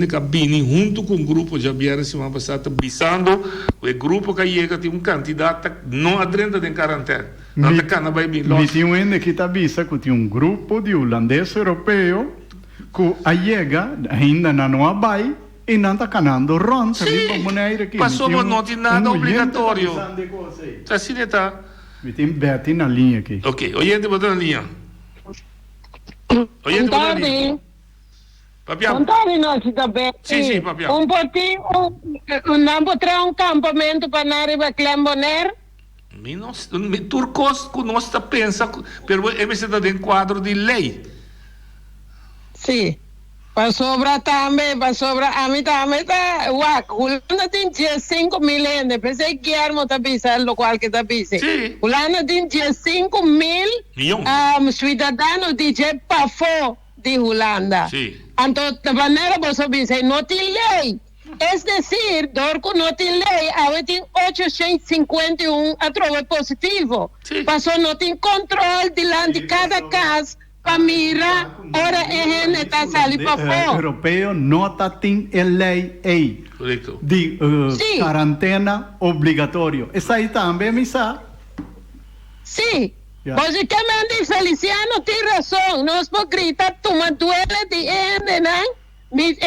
cabine junto com grupo de abiera semana passada, bisando o grupo que chega tem candidato não adrenda de quarentena. Não te cana vai bem longe. Tem um que está bisa que tem grupo de holandês europeu que chega ainda não vai. E não está canando ron, passou não tem nada obrigatório. Assim está. Tem Betty na linha aqui. Ok, oyente botar na linha. Oyente botar na linha. Papião. Contare noite também. Sim, papião. Pouquinho, não botar campamento para não ir para Clamboner? Turcos que nós está pensando, pero ele está dentro do quadro de lei. Sim. Para sobra também, a mim também está, Holanda tem 5 mil gente, pensei que Guillermo está pisando, lo qual que está pisando. Holanda tem 5 mil cidadãos de Jepafo de Holanda. Então, de maneira que você diz, não tem lei. É decir, Dorco não tem lei, agora tem 851 através positivo. Passou, não tem controle de cada caso. Mira, ahora es está saliendo para fora. Europeo no tem lei aí de quarentena obrigatório. Essa aí também, misa. Sí. Básicamente, Feliciano tiene razón. No es por gritar, tú me duele de ende, ¿no? Mi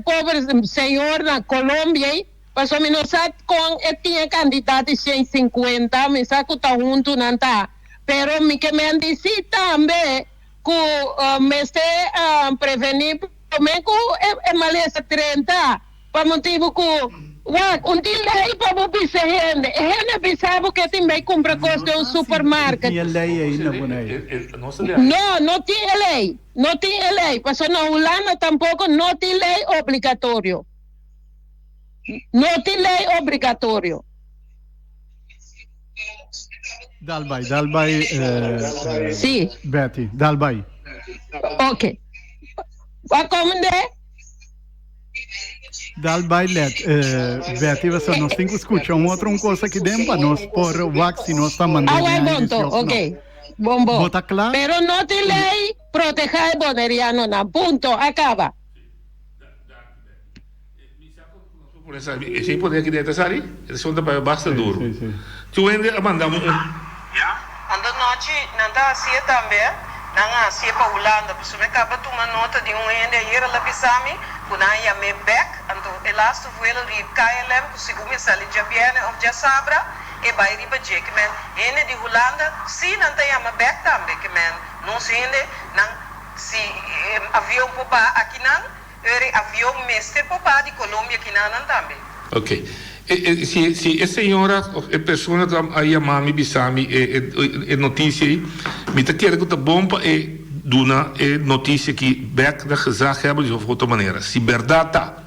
pobre señor de Colombia, pasó mi no sabe con tiene candidato de 150, me saco ta junto, nanta. Pero mi que me han dicho también que me esté prevenir, me que maleza 30, para motivo que un delay para você gente pensava que também compra coisa de um supermercado. Não tinha lei. Não tinha lei. Passou na Holanda tampouco não tem lei obrigatório. Não tem lei obrigatório. Dalbai. Sim. Betty, Dalbai. Ok. Vai comandar? Dalbai Betty, você nós temos que escutar outra coisa aqui dentro para nós por o vaccino nós está mandando. Ok. Bom. Bota claro. Pero não tem lei proteger o boneriano, não. Ponto. Acaba. Sim, poder aqui dentro, sabe? Esse é basta duro. Tu ainda mandamos Anda noite, não está assim também. Não assim para Holanda, porque me acaba de uma nota de ende aí lá pisami, quando ia me back, então elasto foi ele KLM, que segundo sali já viene of já sabra, e vai riba je que men ende de Holanda, se não tem uma back também que men não se ende, não se avião popa aqui não, avião mestre popa de Colômbia aqui não também. Ok. Se a senhora, a pessoa que aí a mami bisami é notícia aí, me tá querendo que tá bom para duna notícia que back da gezag hebben de outra maneira. Se verdade tá,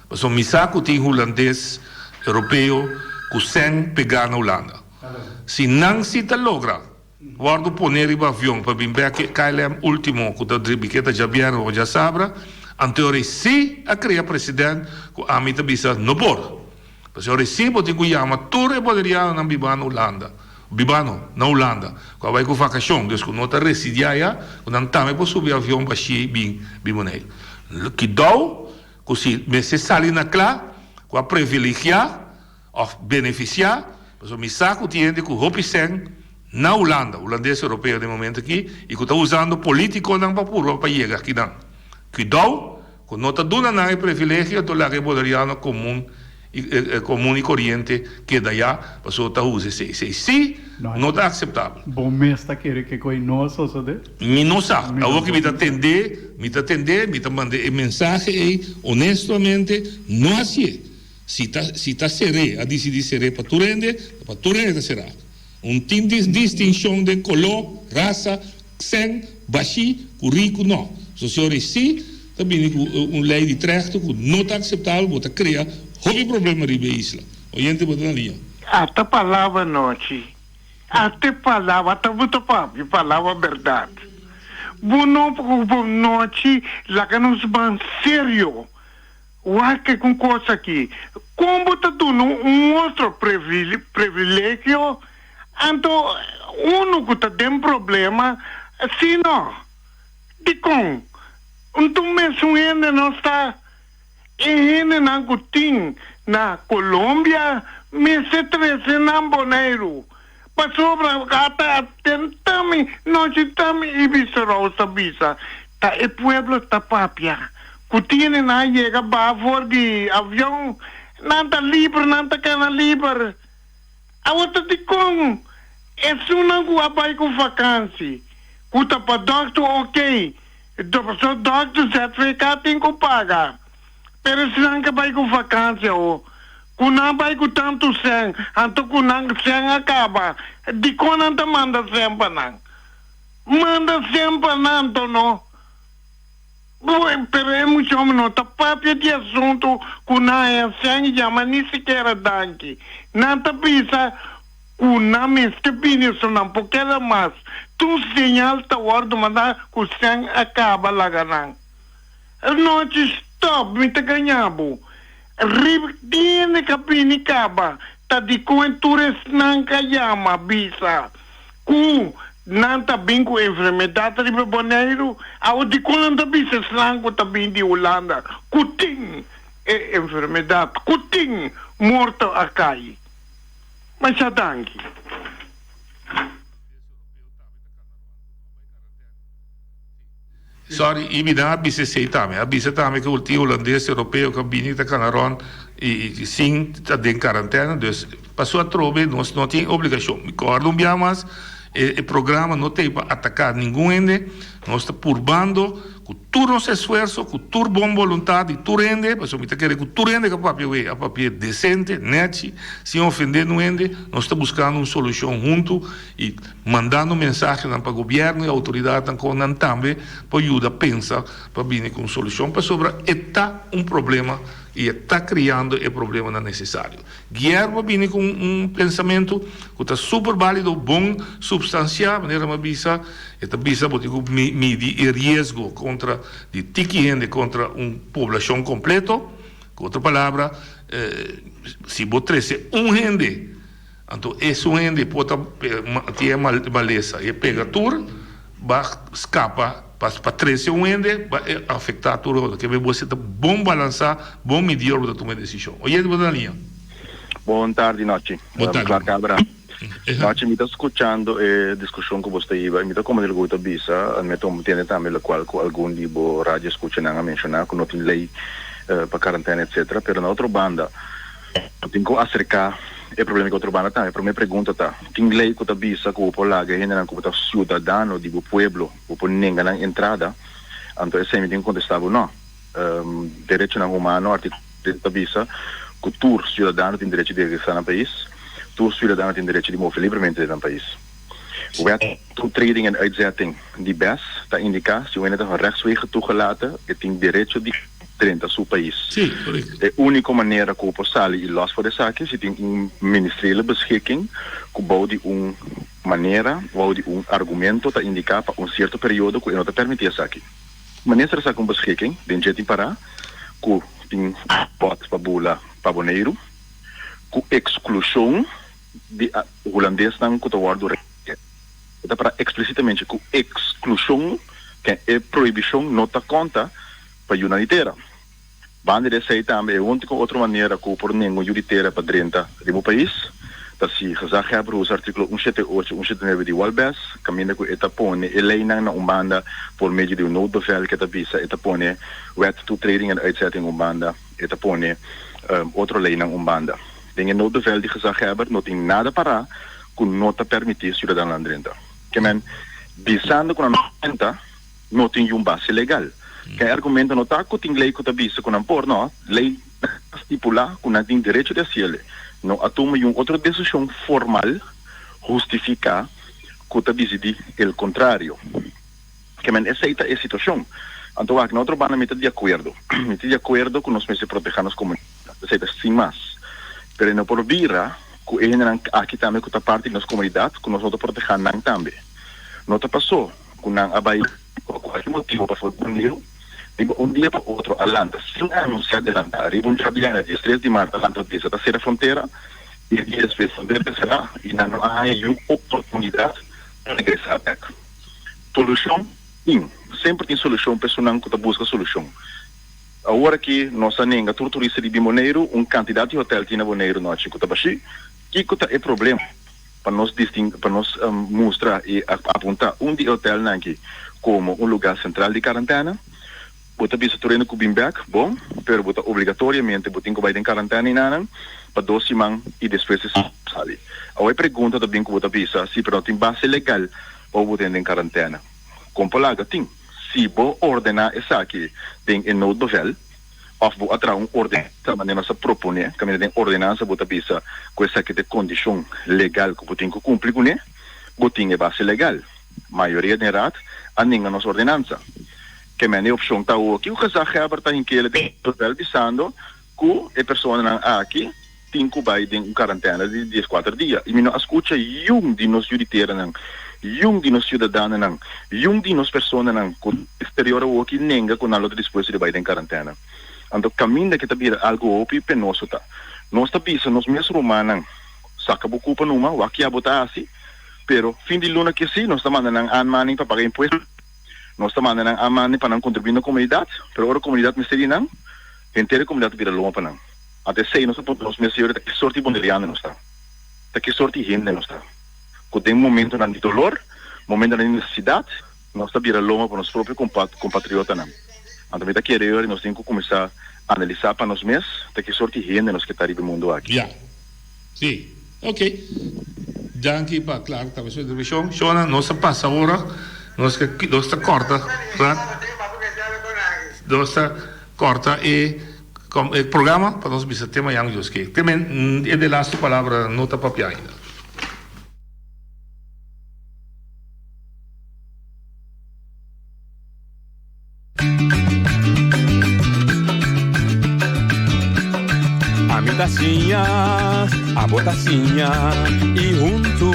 mas o misaco tem holandês europeu que sem pegar na Holanda. Se não se tá logra, guardo poner o avião para vir back KLM último que tá dribiqueta já vieram ou já sabra, anterior se a criar presidente que a mim tá bisa no por. Mas eu recebo de Guiama, tudo é poderia na Bibano Holanda. Bibano, na Holanda. Quando vai com vacação, dus quando nós residia, quando também posso subir avião para Xi, Bimonei. Que dou, que se me se sali na clá, com a privilegiar, ou beneficiar, mas o misaco tinha que o Hopisen na Holanda, holandês europeu de momento aqui, e que está usando político não para puro para chegar aqui não. Que dou, quando nós está dando na privilégio, então lá que poderia no comum e corrente que daí a pessoa está usando se não está aceitável. Bom mês está querendo que coi nós ou sabe? Me não sabe. Eu vou que me atender, me mandar mensagem aí honestamente não assim. Se tá seré a decidir seré para tu rende será. Tem distinção de color, raça, sangue, baixi, currículo não. Se o senhor sim, também lei de trânsito que não está aceitável, vou criar houve problema de isla. Oyente botar na linha. Até palavra noite. Até palavra verdade. Boa noite, lá que nos van sério. O que com coisa aqui? Como tá dando outro privilégio? Então, que tá tem problema, se não. De com. Então, mesmo ainda não está ainda não tem na Colômbia, me se treze na Boneiro. Passou para cá, tentamos, nós estamos e vicerosa, bisa. Tá, o pueblo está papia. Que tiene na chega para fora de avião, não está livre, não está cana livre. A outra de com, é só não vai com vacância. Que tá para doctor, ok. Só doctor, certificado tem que pagar. Pero se não vai com vacância, que não vai com tanto sangue, então que não sangue acaba. De quando não manda sempre não. Manda sempre não. Pero é muito homem não. Tá papia de assunto que não é sangue, mas nem sequer é danque. Não tá pensa que não me estepine isso não, porque é mais. Tu sinal tá ordem mandar que o sangue acaba lá não. Não te stop, me tá ganhando. Tiene que pinicaba, tá de coenturas não caiama, bisa. Não tá bem com enfermidade de Boneiro, ao de quando tá bisa slango tá bem de Holanda. Kuting enfermidade, kuting morto a cai. Mas já danke. Sorry, ibida abise sei tame. Abise tame que o holandês europeu que binita canaron e sim tá em quarentena, dus passou a trobe, nós não tem obrigação. Me acordo mas o programa não tem para atacar ninguém ende, nós está purbando com todo nosso esforço, com toda boa vontade, tudo ende, mas eu me quero que tudo ende que a papel decente, net, sem ofender no ende, nós está buscando uma solução junto e mandando mensagem para o governo e a autoridade também para ajudar a pensar para vir com uma solução para sobre está problema e está criando o problema não necessário. Guilherme vem com pensamento que está super válido, bom, substancial, maneira uma bisa, esta bisa pode medir o risco contra de tiquiende contra população completo. Com outra palavra, se você trece gente, então esse gente pode ter maleza e pega tudo, vai escapa para 13 gente, vai afetar tudo, que você está bom balançar, bom medir para tomar decisão. Oi, na linha. Boa tarde, Noche. Boa tarde. Clark Cabra. Noche, me está escuchando a discussão que você iba, me está como ele gosta bisa, me está entendendo também o qual algum tipo rádio escuta não a mencionar, que não tem lei para quarentena, etc. Pero na outra banda, tenho que acercar o problema que outra banda também. Para minha pergunta tá, tem lei que está bisa que o polaga ainda não está cidadão do pueblo, o ninguém na entrada, então esse me tem que contestar não. Direito não humano, artigo está bisa que todo cidadão tem direito de regressar no país. Todo cidadão tem direito de mover livremente no país. O wet toetreding en uitzetting die BES está indica se o ene een rechtswege toegelaten, het tem direito de dentro do país. Sim, correto. De única maneira que o postal e los voor de zaken, se tem ministeriële beschikking, que bouwde maneira, bouwde argumento para indicar para certo período que não te permitia zaken. Minister está com beschikking, den jetin para, que tem pot para bula para boneiro, que exclusão de holandês não que guardo está para explicitamente que exclusão que é proibição não está conta para a inteira. Bande de sei também é a única outra maneira que por nenhum inteira para dentro do país. Dat se gezag hebben os artigo 178, 179 de Walbes, caminha que etapone e lei na umbanda por meio de noodbevel que tabisa etapone wet toetreding en uitzetting umbanda etapone outro lei na umbanda. Dingen noodbevel die gezag hebben, not in nada para que não te permitir cidadão lá dentro. Que men bisando com a nota não tem base legal. Que argumento não está que tem lei que tabisa com a por não lei estipula que não tem direito de asilo. Não atoma outra decisão formal justificar que tabisa de el contrário. Que men aceita a situação. Então, aqui na outra banda me está de acordo. Me está de acordo que nós precisamos proteger as comunidades. Aceita sim mais. Pero não por vira que aqui também que está parte das comunidades que nós vamos proteger não também. Não está passou que não abai qualquer motivo para fazer dinheiro. Dia para outro Atlanta, sem anunciar adelantar, um trabalhar dia 3 de março Atlanta diz até ser a fronteira e dias depois será e não há uma oportunidade para regressar back. Solução? Sim, sempre tem solução, pessoal que busca solução. Agora que nossa nenga turista de Bimoneiro, candidato de hotel tinha Boneiro noite que está baixo, que é problema para nós para nós mostrar e apontar de hotel aqui como lugar central de quarentena. Bota bisa tureno ku bimbak, bom, pero bota obrigatoriamente botin ko vai em quarentena inanan para 2 semanas e depois se sali. A pergunta também que bota bisa se pero tem base legal para botar em quarentena. Com polaga tem, se bo ordenar essa aqui tem em noodbevel of bo atra ordem maneira se propõe, caminho tem ordenança bota bisa com essa que de condição legal que botin ko cumprir com né, botin é base legal. Maioria de rat a ninguém nos ordenança. Que men opção está aqui o gezag hebben está em que ele tem wel bisando que a pessoa não aqui tem que vai em quarentena de 14 dias e não escuta de nos judiciário não de nos cidadãos não de nos pessoas não que exterior aqui nenga com nada depois de vai em quarentena então caminho que está vir algo opi penoso tá nós está bisa nos mesmos romanos saca buku pa numa o aqui a botar assim pero fim de luna que sim nós está mandando anmaning para pagar imposto. Nós estamos mandando a mãe para não contribuir na comunidade, pero agora a comunidade me seria não, a inteira comunidade vira longa para não. Até sei, nós meus senhores, que sorte bonderiana não está, que sorte gente não está. Que tem momento de dolor, momento de necessidade, nós está vira loma para nosso próprio compatriota não. Então me tá querendo nós temos que começar a analisar para nós mesmos, de que sorte de gente nós que está no mundo aqui. Ja, sim, ok. Danke para claro, tá sua intervenção. Shona, nossa passa agora, nossa corta, tá? Nossa corta e o programa para nós bisa tema yang juske. Também é de last palavra nota papia ainda. A botacinha e junto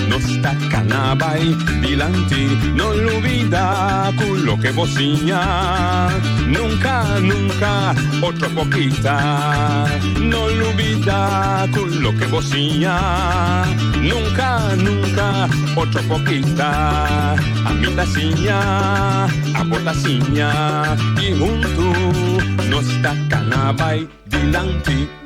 nos tacanabay dilante, no olvida con lo que vocinha, nunca, nunca, otra poquita, no olvida con lo que vocinha, nunca, nunca, otra poquita, a mi tacinha, a botacinha y junto nos tacanabay dilante.